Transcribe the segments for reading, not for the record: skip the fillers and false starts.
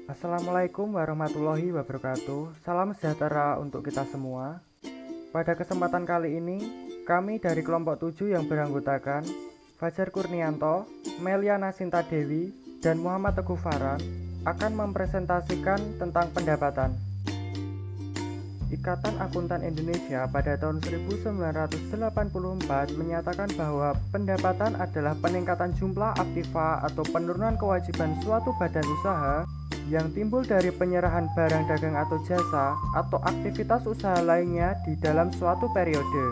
Assalamualaikum warahmatullahi wabarakatuh. Salam sejahtera untuk kita semua. Pada kesempatan kali ini, kami dari kelompok 7 yang beranggotakan Fajar Kurnianto, Meliana Sinta Dewi, dan Muhammad Teguh Farhan akan mempresentasikan tentang pendapatan. Ikatan Akuntan Indonesia pada tahun 1984 menyatakan bahwa pendapatan adalah peningkatan jumlah aktiva atau penurunan kewajiban suatu badan usaha yang timbul dari penyerahan barang dagang atau jasa atau aktivitas usaha lainnya di dalam suatu periode.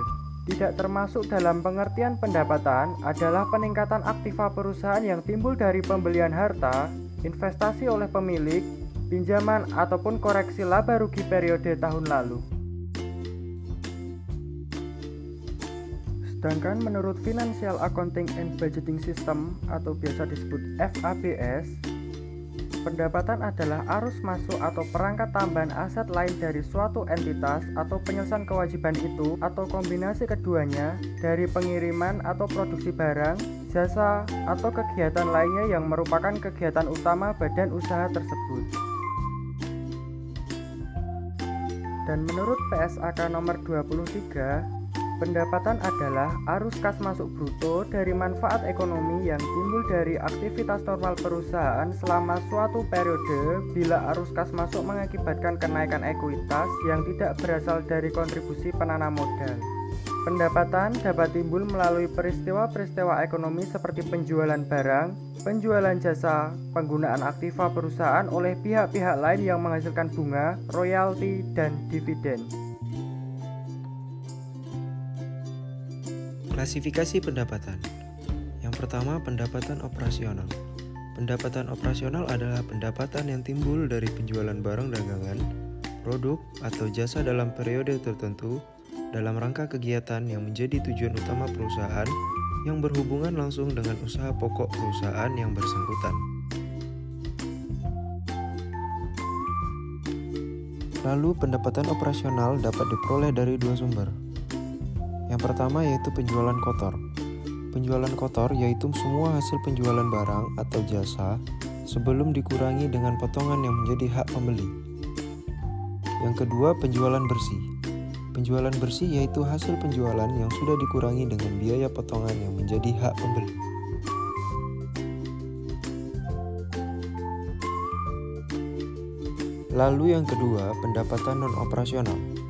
Tidak termasuk dalam pengertian pendapatan adalah peningkatan aktiva perusahaan yang timbul dari pembelian harta, investasi oleh pemilik, pinjaman ataupun koreksi laba rugi periode tahun lalu. Sedangkan menurut Financial Accounting and Budgeting System atau biasa disebut FABS, pendapatan adalah arus masuk atau perangkat tambahan aset lain dari suatu entitas atau penyelesaian kewajiban itu atau kombinasi keduanya dari pengiriman atau produksi barang, jasa, atau kegiatan lainnya yang merupakan kegiatan utama badan usaha tersebut. Dan menurut PSAK nomor 23, pendapatan adalah arus kas masuk bruto dari manfaat ekonomi yang timbul dari aktivitas normal perusahaan selama suatu periode bila arus kas masuk mengakibatkan kenaikan ekuitas yang tidak berasal dari kontribusi penanam modal. Pendapatan dapat timbul melalui peristiwa-peristiwa ekonomi seperti penjualan barang, penjualan jasa, penggunaan aktiva perusahaan oleh pihak-pihak lain yang menghasilkan bunga, royalti, dan dividen. Klasifikasi pendapatan. Yang pertama, pendapatan operasional. Pendapatan operasional adalah pendapatan yang timbul dari penjualan barang dagangan, produk, atau jasa dalam periode tertentu dalam rangka kegiatan yang menjadi tujuan utama perusahaan yang berhubungan langsung dengan usaha pokok perusahaan yang bersangkutan. Lalu, pendapatan operasional dapat diperoleh dari dua sumber. Yang pertama yaitu penjualan kotor. Penjualan kotor yaitu semua hasil penjualan barang atau jasa sebelum dikurangi dengan potongan yang menjadi hak pembeli. Yang kedua, penjualan bersih. Penjualan bersih yaitu hasil penjualan yang sudah dikurangi dengan biaya potongan yang menjadi hak pembeli. Lalu yang kedua, pendapatan non-operasional.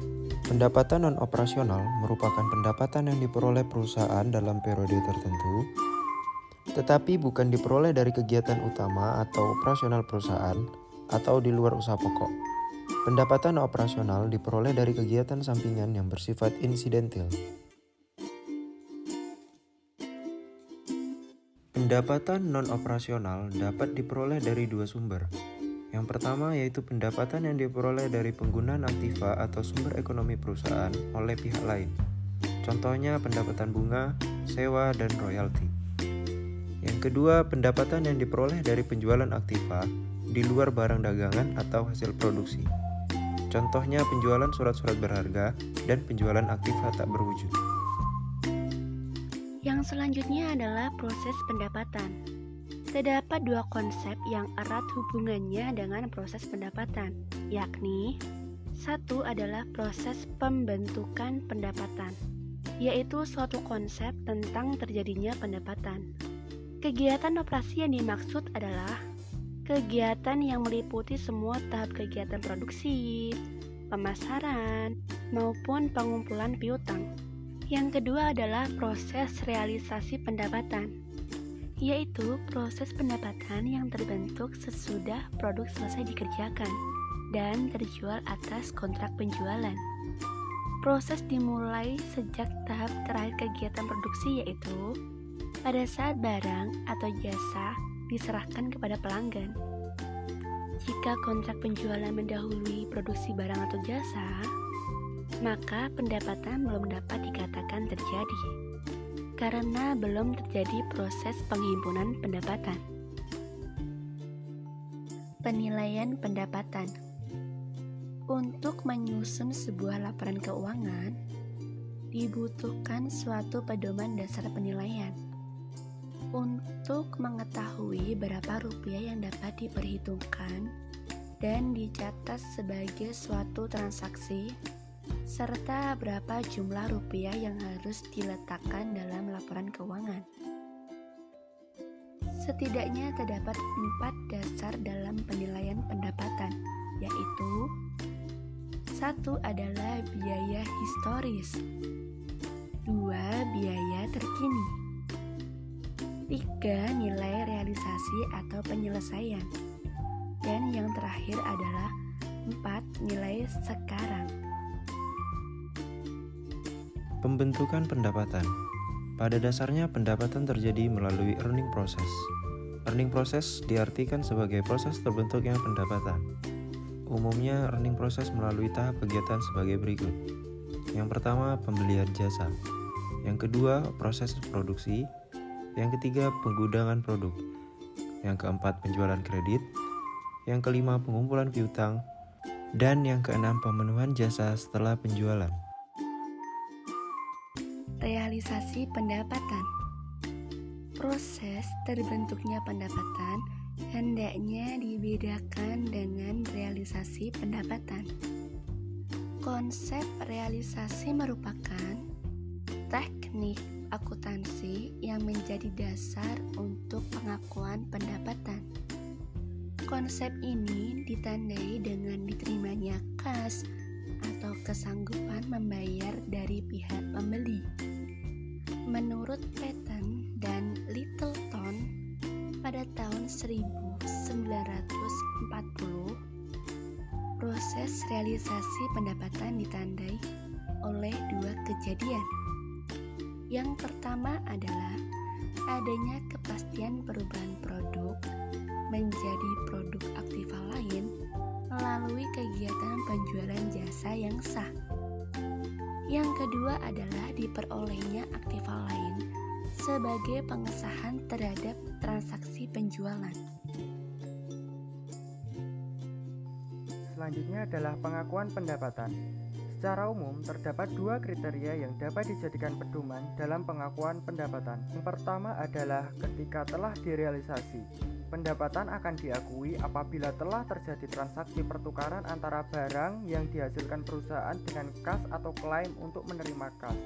Pendapatan non-operasional merupakan pendapatan yang diperoleh perusahaan dalam periode tertentu, tetapi bukan diperoleh dari kegiatan utama atau operasional perusahaan atau di luar usaha pokok. Pendapatan operasional diperoleh dari kegiatan sampingan yang bersifat insidental. Pendapatan non-operasional dapat diperoleh dari dua sumber. Yang pertama yaitu pendapatan yang diperoleh dari penggunaan aktiva atau sumber ekonomi perusahaan oleh pihak lain. Contohnya pendapatan bunga, sewa, dan royalti. Yang kedua, pendapatan yang diperoleh dari penjualan aktiva di luar barang dagangan atau hasil produksi. Contohnya penjualan surat-surat berharga dan penjualan aktiva tak berwujud. Yang selanjutnya adalah proses pendapatan. Terdapat dua konsep yang erat hubungannya dengan proses pendapatan, yakni satu adalah proses pembentukan pendapatan, yaitu suatu konsep tentang terjadinya pendapatan. Kegiatan operasi yang dimaksud adalah kegiatan yang meliputi semua tahap kegiatan produksi, pemasaran, maupun pengumpulan piutang. Yang kedua adalah proses realisasi pendapatan, yaitu proses pendapatan yang terbentuk sesudah produk selesai dikerjakan dan terjual atas kontrak penjualan. Proses dimulai sejak tahap terakhir kegiatan produksi, yaitu pada saat barang atau jasa diserahkan kepada pelanggan. Jika kontrak penjualan mendahului produksi barang atau jasa, maka pendapatan belum dapat dikatakan terjadi karena belum terjadi proses penghimpunan pendapatan. Penilaian pendapatan. Untuk menyusun sebuah laporan keuangan, dibutuhkan suatu pedoman dasar penilaian. Untuk mengetahui berapa rupiah yang dapat diperhitungkan dan dicatat sebagai suatu transaksi, serta berapa jumlah rupiah yang harus diletakkan dalam laporan keuangan. Setidaknya terdapat 4 dasar dalam penilaian pendapatan, yaitu 1 adalah biaya historis, 2 biaya terkini, 3 nilai realisasi atau penyelesaian, dan yang terakhir adalah 4 nilai sekarang. Pembentukan pendapatan. Pada dasarnya pendapatan terjadi melalui earning process. Earning process diartikan sebagai proses terbentuknya pendapatan. Umumnya earning process melalui tahap kegiatan sebagai berikut. Yang pertama, pembelian jasa. Yang kedua, proses produksi. Yang ketiga, penggudangan produk. Yang keempat, penjualan kredit. Yang kelima, pengumpulan piutang. Dan yang keenam, pemenuhan jasa setelah penjualan. Realisasi pendapatan. Proses terbentuknya pendapatan hendaknya dibedakan dengan realisasi pendapatan. Konsep realisasi merupakan teknik akuntansi yang menjadi dasar untuk pengakuan pendapatan. Konsep ini ditandai dengan diterimanya kas atau kesanggupan membayar dari pihak pembeli. Menurut Patton dan Littleton pada tahun 1940, proses realisasi pendapatan ditandai oleh 2 kejadian. Yang pertama adalah adanya kepastian perubahan produk menjadi produk aktiva lain melalui kegiatan penjualan jasa yang sah. Yang kedua adalah diperolehnya aktiva lain sebagai pengesahan terhadap transaksi penjualan. Selanjutnya adalah pengakuan pendapatan. Secara umum, terdapat 2 kriteria yang dapat dijadikan pedoman dalam pengakuan pendapatan. Yang pertama adalah ketika telah direalisasi. Pendapatan akan diakui apabila telah terjadi transaksi pertukaran antara barang yang dihasilkan perusahaan dengan kas atau klaim untuk menerima kas.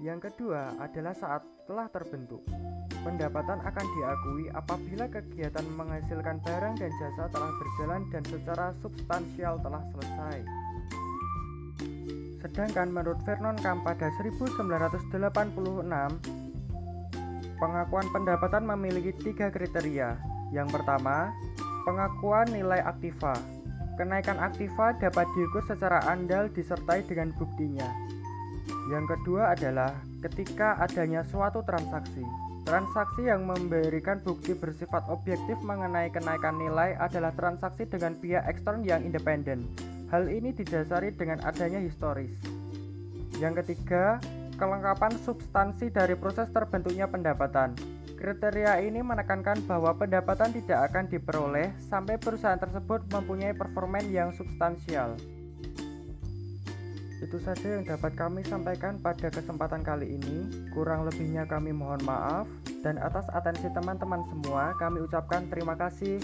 Yang kedua adalah saat telah terbentuk. Pendapatan akan diakui apabila kegiatan menghasilkan barang dan jasa telah berjalan dan secara substansial telah selesai. Sedangkan menurut Vernon Camp pada 1986, pengakuan pendapatan memiliki 3 kriteria. Yang pertama, pengakuan nilai aktiva. Kenaikan aktiva dapat diukur secara andal disertai dengan buktinya. Yang kedua adalah ketika adanya suatu transaksi. Transaksi yang memberikan bukti bersifat objektif mengenai kenaikan nilai adalah transaksi dengan pihak ekstern yang independen. Hal ini didasari dengan adanya historis. Yang ketiga, kelengkapan substansi dari proses terbentuknya pendapatan. Kriteria ini menekankan bahwa pendapatan tidak akan diperoleh sampai perusahaan tersebut mempunyai performa yang substansial. Itu saja yang dapat kami sampaikan pada kesempatan kali ini. Kurang lebihnya kami mohon maaf, dan atas atensi teman-teman semua kami ucapkan terima kasih.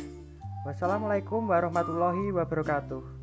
Wassalamualaikum warahmatullahi wabarakatuh.